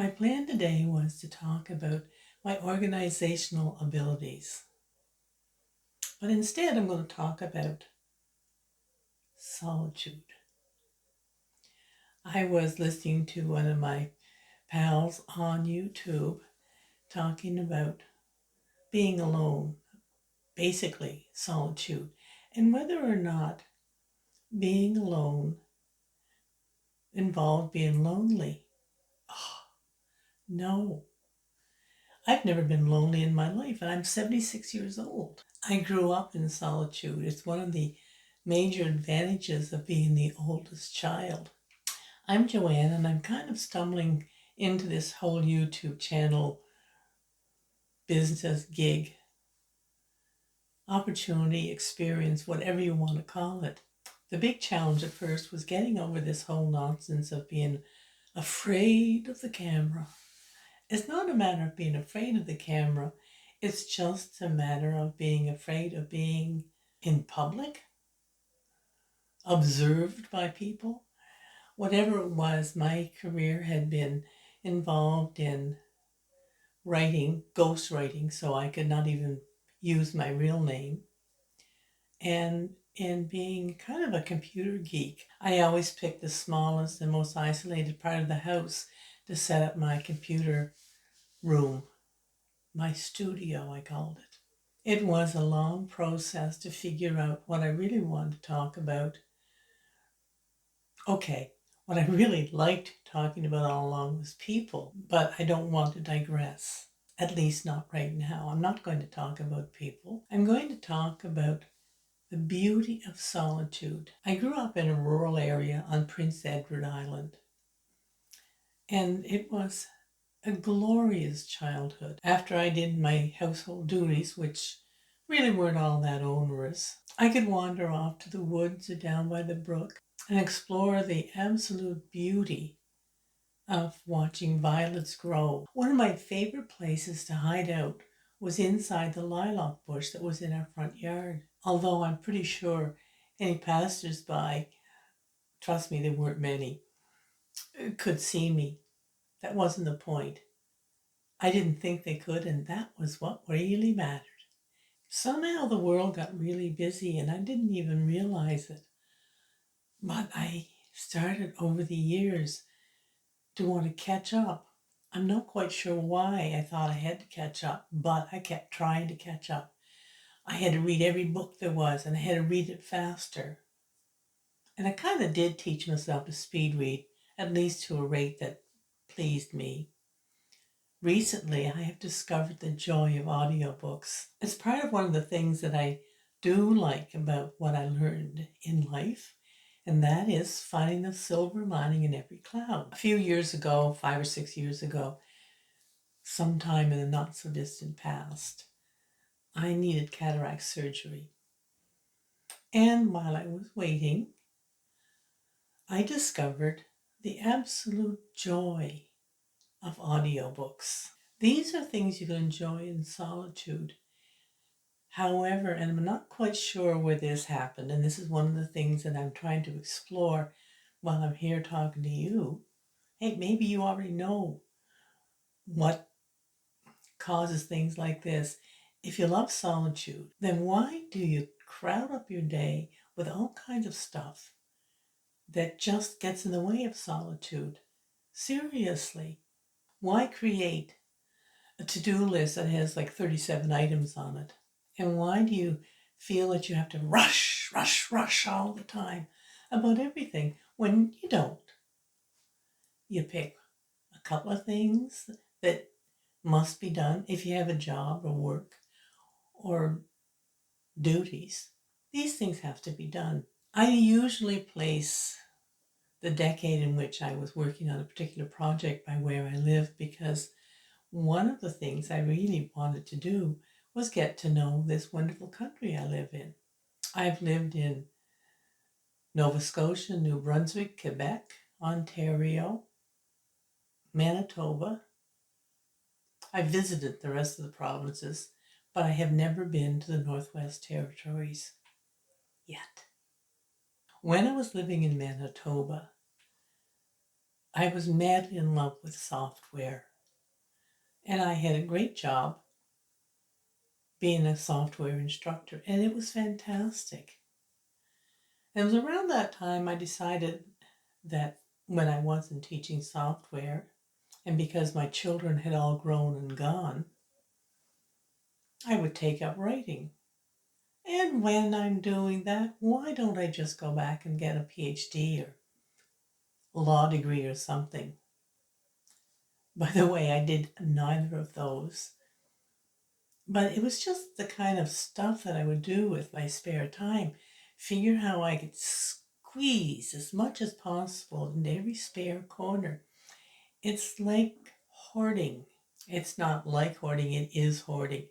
My plan today was to talk about my organizational abilities, but instead I'm going to talk about solitude. I was listening to one of my pals on YouTube talking about being alone, basically solitude, and whether or not being alone involved being lonely. Oh, no, I've never been lonely in my life, and I'm 76 years old. I grew up in solitude. It's one of the major advantages of being the oldest child. I'm Joanne, and I'm kind of stumbling into this whole YouTube channel business gig, opportunity, experience, whatever you want to call it. The big challenge at first was getting over this whole nonsense of being afraid of the camera. It's not a matter of being afraid of the camera. It's just a matter of being afraid of being in public, observed by people. Whatever it was, my career had been involved in writing, ghostwriting, so I could not even use my real name, and in being kind of a computer geek. I always picked the smallest and most isolated part of the house to set up my computer room, my studio, I called it. It was a long process to figure out what I really wanted to talk about. Okay, what I really liked talking about all along was people, but I don't want to digress, at least not right now. I'm not going to talk about people. I'm going to talk about the beauty of solitude. I grew up in a rural area on Prince Edward Island, and it was a glorious childhood. After I did my household duties, which really weren't all that onerous, I could wander off to the woods or down by the brook and explore the absolute beauty of watching violets grow. One of my favorite places to hide out was inside the lilac bush that was in our front yard. Although I'm pretty sure any passers-by, trust me, there weren't many, could see me. That wasn't the point. I didn't think they could, and that was what really mattered. Somehow the world got really busy and I didn't even realize it. But I started over the years to want to catch up. I'm not quite sure why I thought I had to catch up, but I kept trying to catch up. I had to read every book there was, and I had to read it faster. And I kind of did teach myself to speed read, at least to a rate that pleased me. Recently, I have discovered the joy of audiobooks. It's part of one of the things that I do like about what I learned in life, and that is finding the silver lining in every cloud. A few years ago, 5 or 6 years ago, sometime in the not so distant past, I needed cataract surgery. And while I was waiting, I discovered the absolute joy of audiobooks. These are things you can enjoy in solitude. However, and I'm not quite sure where this happened, and this is one of the things that I'm trying to explore while I'm here talking to you. Hey, maybe you already know what causes things like this. If you love solitude, then why do you crowd up your day with all kinds of stuff that just gets in the way of solitude? Seriously, why create a to-do list that has like 37 items on it? And why do you feel that you have to rush, rush, rush all the time about everything when you don't? You pick a couple of things that must be done if you have a job or work or duties. These things have to be done. I usually place the decade in which I was working on a particular project by where I live, because one of the things I really wanted to do was get to know this wonderful country I live in. I've lived in Nova Scotia, New Brunswick, Quebec, Ontario, Manitoba. I visited the rest of the provinces, but I have never been to the Northwest Territories yet. When I was living in Manitoba, I was madly in love with software, and I had a great job being a software instructor, and it was fantastic. And it was around that time I decided that when I wasn't teaching software, and because my children had all grown and gone, I would take up writing. And when I'm doing that, why don't I just go back and get a PhD or a law degree or something? By the way, I did neither of those. But it was just the kind of stuff that I would do with my spare time. Figure how I could squeeze as much as possible into every spare corner. It's like hoarding. It's not like hoarding, it is hoarding.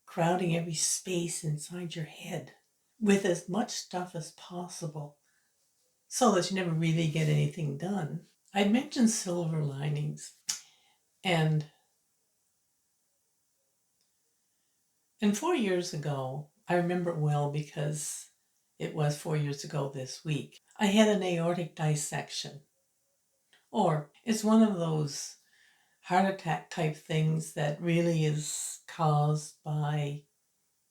Crowding every space inside your head with as much stuff as possible so that you never really get anything done. I'd mentioned silver linings, and 4 years ago, I remember it well because it was 4 years ago this week, I had an aortic dissection. Or it's one of those heart attack type things that really is caused by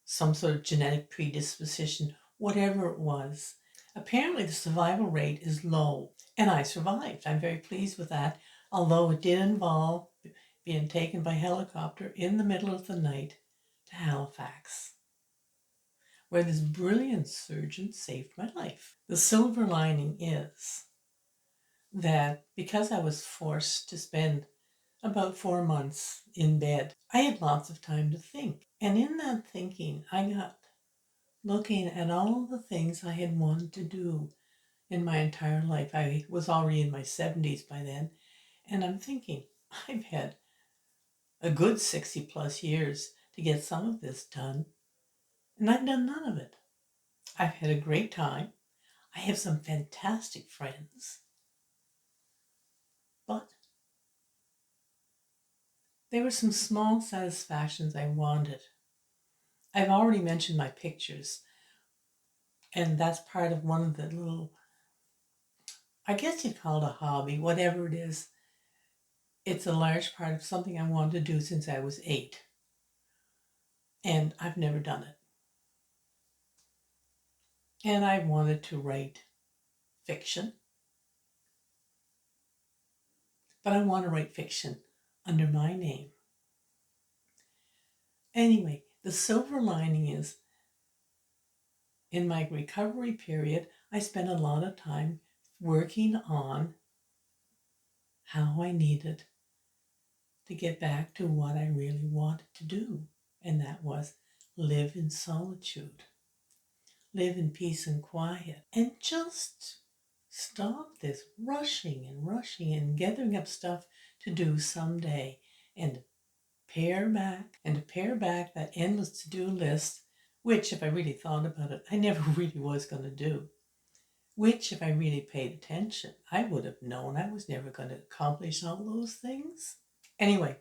some sort of genetic predisposition, whatever it was. Apparently, the survival rate is low, and I survived. I'm very pleased with that, although it did involve being taken by helicopter in the middle of the night to Halifax, where this brilliant surgeon saved my life. The silver lining is that because I was forced to spend about 4 months in bed, I had lots of time to think. And in that thinking, I got looking at all the things I had wanted to do in my entire life. I was already in my 70s by then, and I'm thinking, I've had a good 60 plus years to get some of this done, and I've done none of it. I've had a great time. I have some fantastic friends, but there were some small satisfactions I wanted. I've already mentioned my pictures, and that's part of one of the little, I guess you'd call it a hobby, whatever it is. It's a large part of something I wanted to do since I was 8, and I've never done it. And I wanted to write fiction, but I want to write fiction under my name. Anyway, the silver lining is in my recovery period, I spent a lot of time working on how I needed to get back to what I really wanted to do, and that was live in solitude, live in peace and quiet, and just stop this rushing and gathering up stuff to do someday, and to pare back that endless to-do list, which, if I really thought about it, I never really was going to do. Which, if I really paid attention, I would have known I was never going to accomplish all those things. Anyway,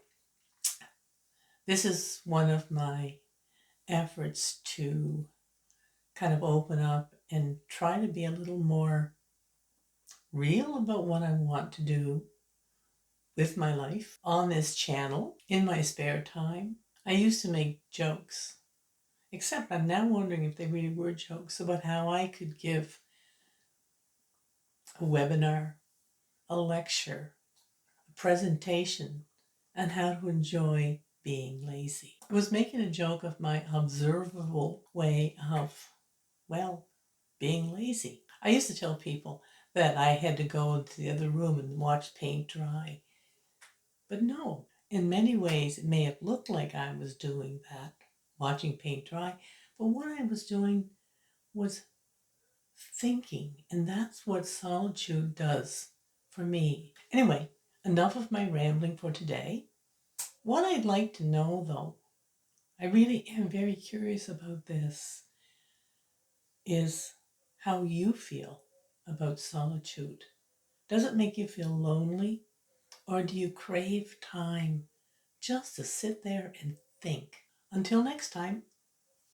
this is one of my efforts to kind of open up and try to be a little more real about what I want to do with my life on this channel in my spare time. I used to make jokes, except I'm now wondering if they really were jokes about how I could give a webinar, a lecture, a presentation on how to enjoy being lazy. I was making a joke of my observable way of, well, being lazy. I used to tell people that I had to go into the other room and watch paint dry. But no, in many ways, it may have looked like I was doing that, watching paint dry, but what I was doing was thinking, and that's what solitude does for me. Anyway, enough of my rambling for today. What I'd like to know, though, I really am very curious about this, is how you feel about solitude. Does it make you feel lonely, or do you crave time just to sit there and think? Until next time,